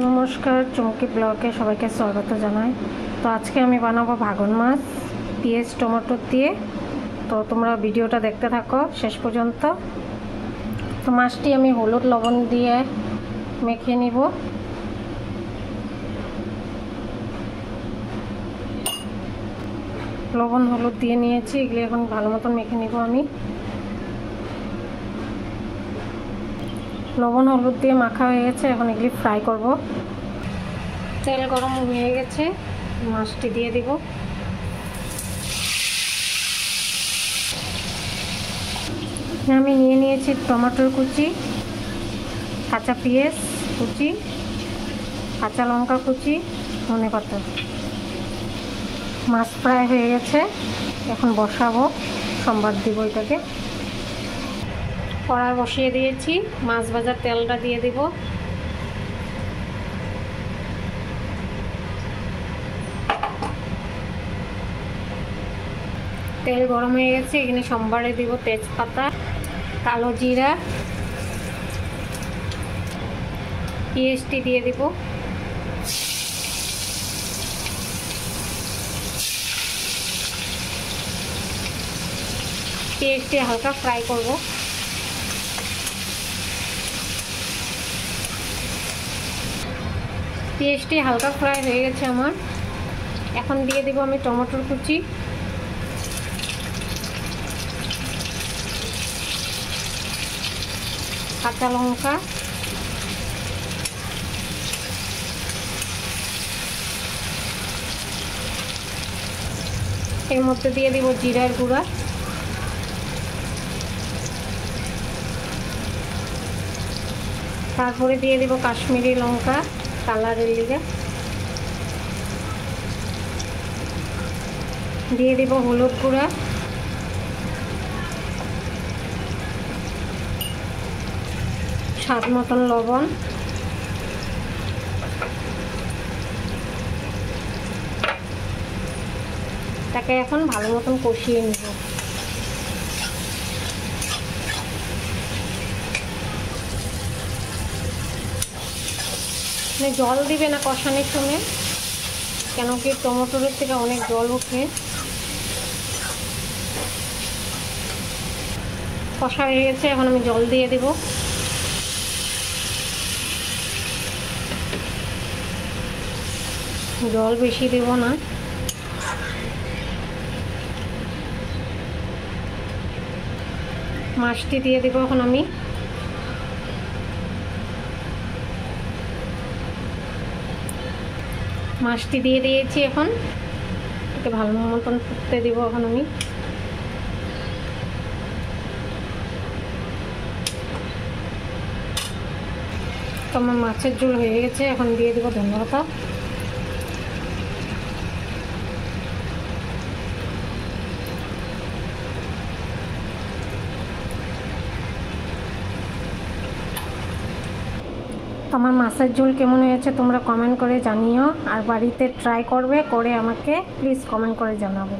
নমস্কার, চুমকি ব্লগে সবাইকে স্বাগত জানাই। তো আজকে আমি বানাবো ভাঙন মাছ পেঁয়াজ টমেটো দিয়ে। তো তোমরা ভিডিওটা দেখতে থাকো শেষ পর্যন্ত। তো মাছটি আমি হলুদ লবণ দিয়ে মেখে নিব। লবণ হলুদ দিয়ে নিয়েছি, এগুলি এখন ভালো মতন মেখে নিব। আমি লবণ হলুদ দিয়ে মাখা হয়ে গেছে, এখন এগুলি ফ্রাই করব। তেল গরম হয়ে গেছে, মাছটি দিয়ে দিব। আমি নিয়ে নিয়েছি টমেটোর কুচি, কাঁচা পেঁয়াজ কুচি, কাঁচা লঙ্কা কুচি, ধনেপাতা। মাছ ফ্রাই হয়ে গেছে, এখন বসাবো, সম্বাদ দিব এটাকে। কড়াই বসিয়ে দিয়েছি, মাছ ভাজার তেলটা দিয়ে দিব। তেল গরম হয়ে গেছে, এখানে সম্বারে দিব তেজপাতা, কালো জিরা, পেঁয়াজটি দিয়ে দিব। পেঁয়াজটি হালকা ফ্রাই করব। পেঁয়াজটি হালকা ফ্রাই হয়ে গেছে আমার, এখন দিয়ে দিব আমি টমেটোর কুচি, কাঁচা লঙ্কা, এর মধ্যে দিয়ে দিব জিরার গুঁড়া, তারপরে দিয়ে দিব কাশ্মীরি লঙ্কা কালারের লিগে, দিয়ে দিব হলুদ গুঁড়া, স্বাদ মতন লবণ, তাকে এখন ভালো মতন কষিয়ে নেব। জল দিবে না কষানোর সময়, কেন কি টমেটোর থেকে অনেক জল ওঠে। কষা হয়ে গেছে, এখন আমি জল দিয়ে দেব। জল বেশি দেব না, মাছটি দিয়ে দেব এখন আমি। মাছটি দিয়ে দিয়েছি, এখন একে ভালো মতন ফুটতে দেব। এখন আমি তো আমার মাছের ঝোল হয়ে গেছে, এখন দিয়ে দেব ধনেপাতা। আমার মাছের ঝোল কেমন হয়েছে তোমরা কমেন্ট করে জানিও, আর বাড়িতে ট্রাই করবে, করে আমাকে প্লিজ কমেন্ট করে জানাবে।